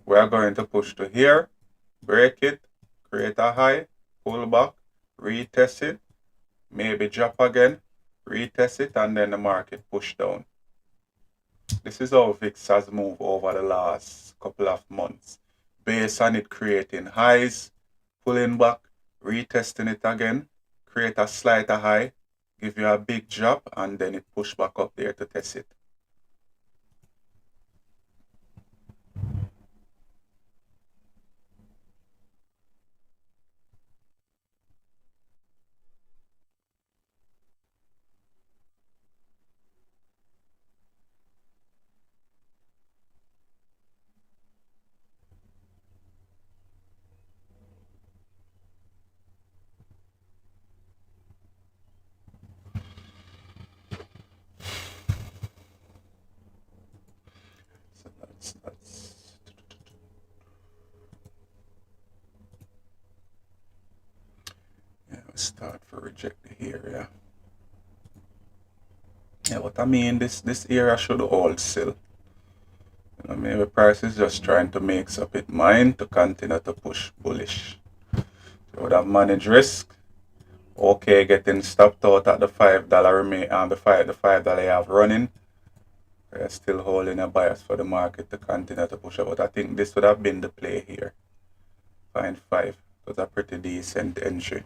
we are going to push to here, break it, create a high, pull back, retest it, maybe drop again, retest it, and then the market push down. This is how VIX has moved over the last couple of months, based on it creating highs, pulling back, retesting it again, create a slight high, give you a big drop, and then it push back up there to test it. So that's yeah, we start for reject here, yeah. Yeah, what I mean, this area should hold still. You know, maybe price is just trying to make up its mind to continue to push bullish. So would have managed risk. Okay, getting stopped out at the $5 remain and the $5 you have running. They're still holding a bias for the market to continue to push up. But I think this would have been the play here. 0.5. It was a pretty decent entry.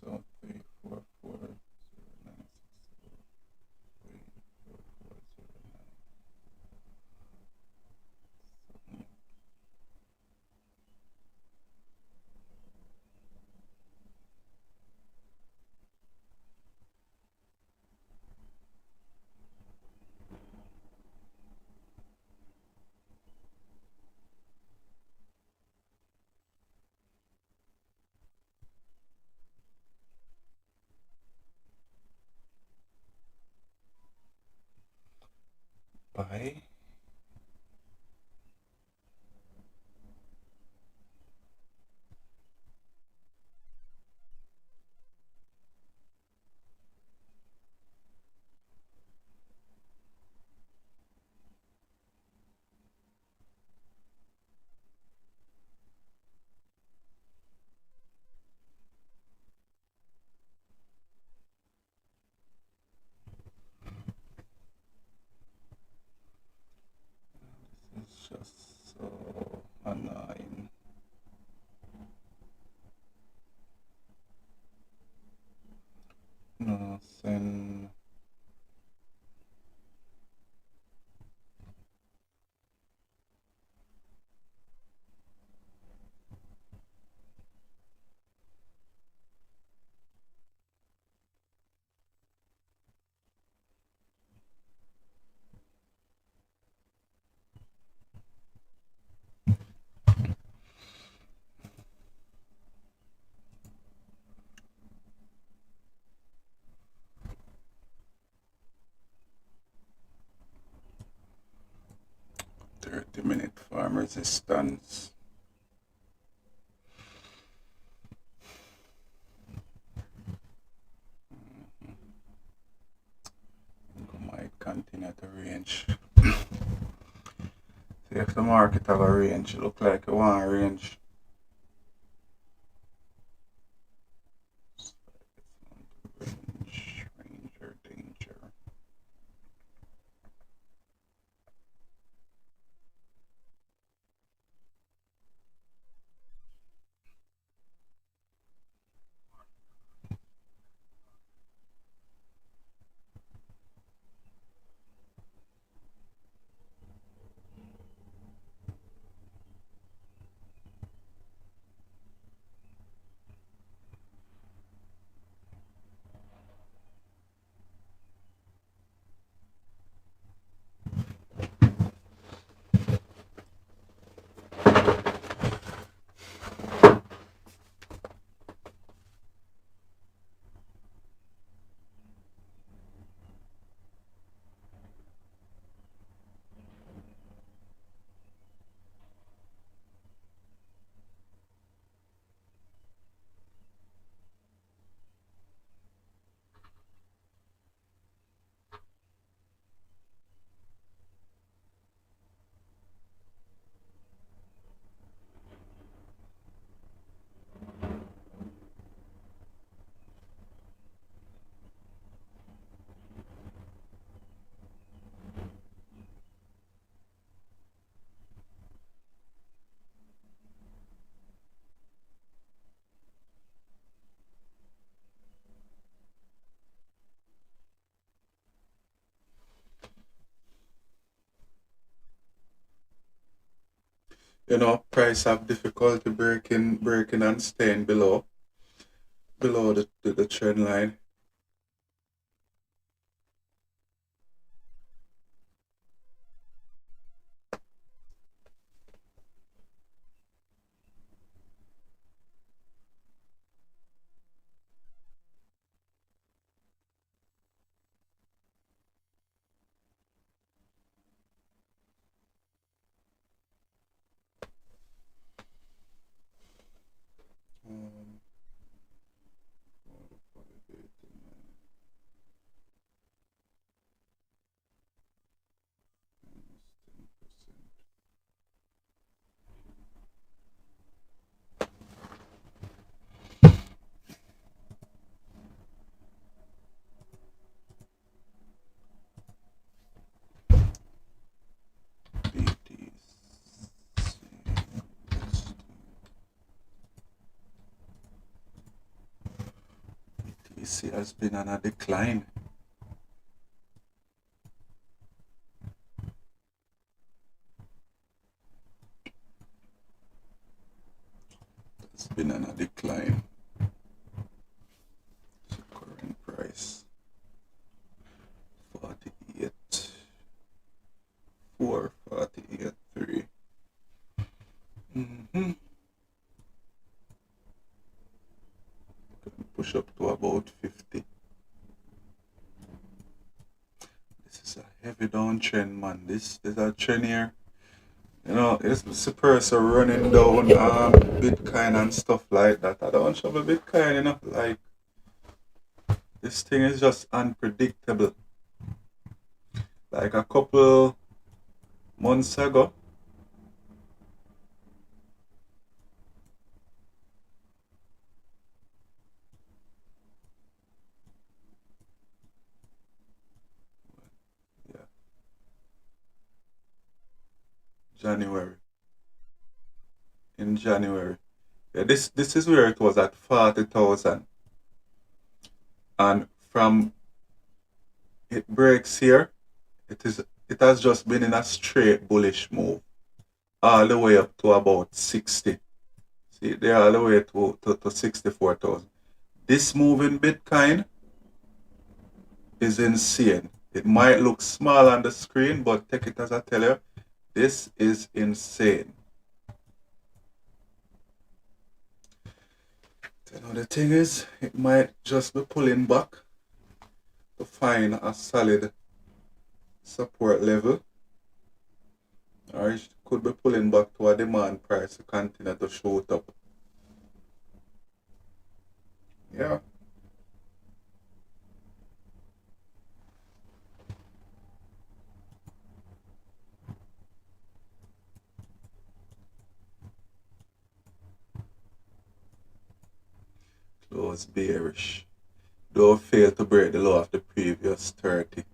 So 3440964. Buy. It's just so annoying. No, send. Minute farm resistance. Might continue to range. See if the market have a range, it look like it want a range. Range or danger. Price have difficulty breaking and staying below the trend line. Um, BTC has been on a decline. It's been on a decline. So current price 48 4 48 3. Push up to about 50. This is a heavy downtrend, man. This is a trend here. You know, it's the person running down Bitcoin and stuff like that. I don't shove a Bitcoin, you know, like this thing is just unpredictable. Like a couple months ago, yeah, January, in January, yeah, this is where it was at 40,000, and from it breaks here, it has just been in a straight bullish move all the way up to about 60. See, they all the way to 64,000. This move in Bitcoin is insane. It might look small on the screen, but take it as I tell you, this is insane. You know, the thing is, it might just be pulling back to find a solid support level, or it could be pulling back to a demand price to continue to shoot up. Yeah. Close bearish. Don't fail to break the low of the previous 30.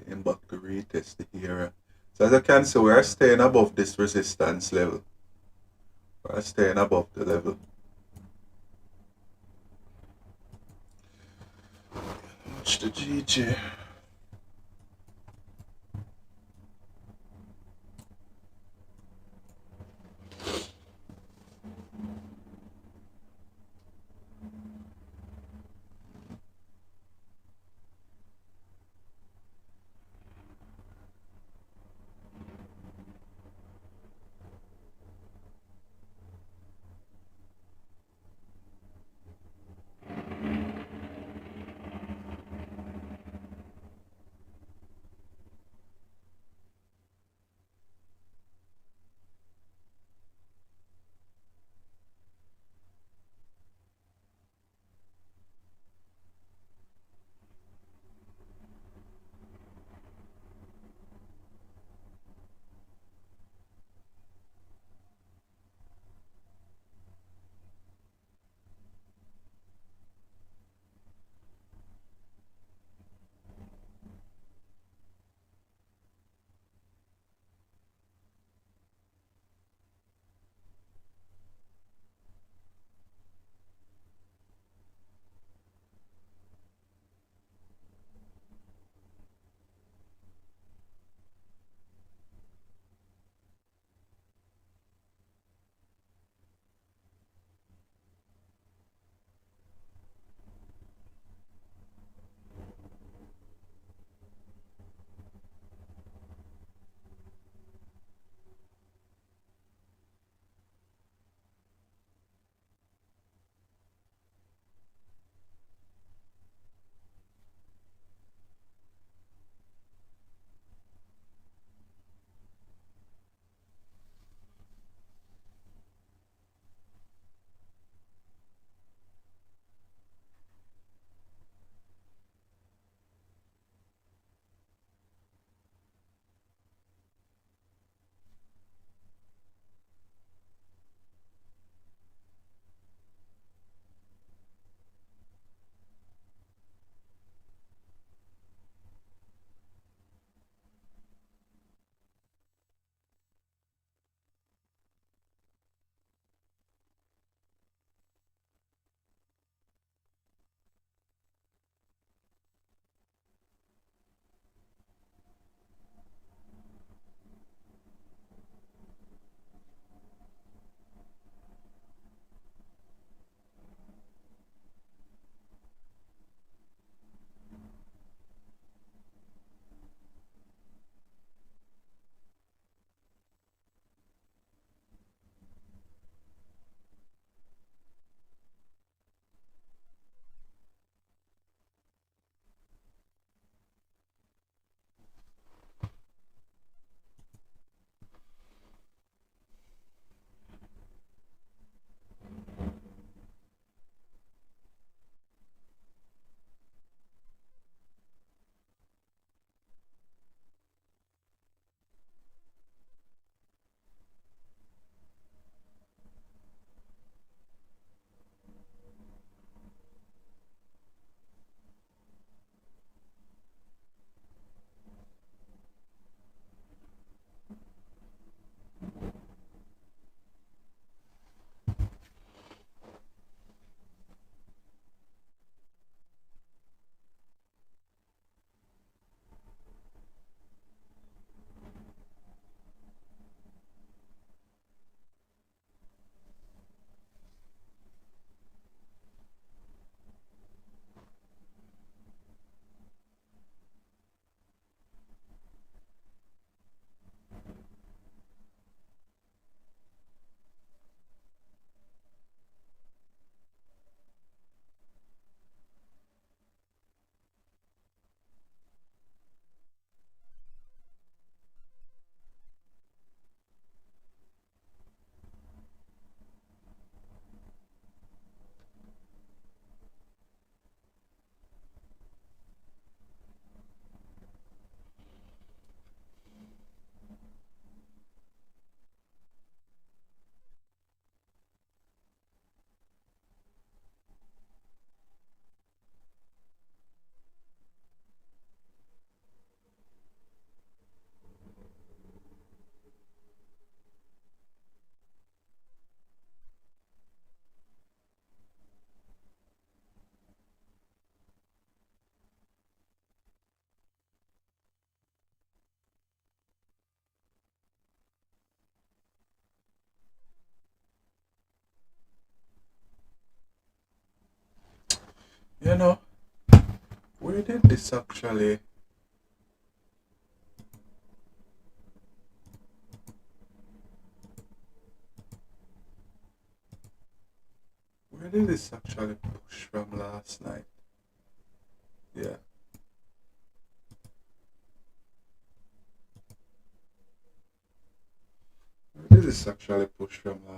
Came back to retest the area. So as you can see, we are staying above this resistance level. We are staying above the level. Watch the GJ. You know, where did this actually... Where did this actually push from last night? Yeah. Where did this actually push from last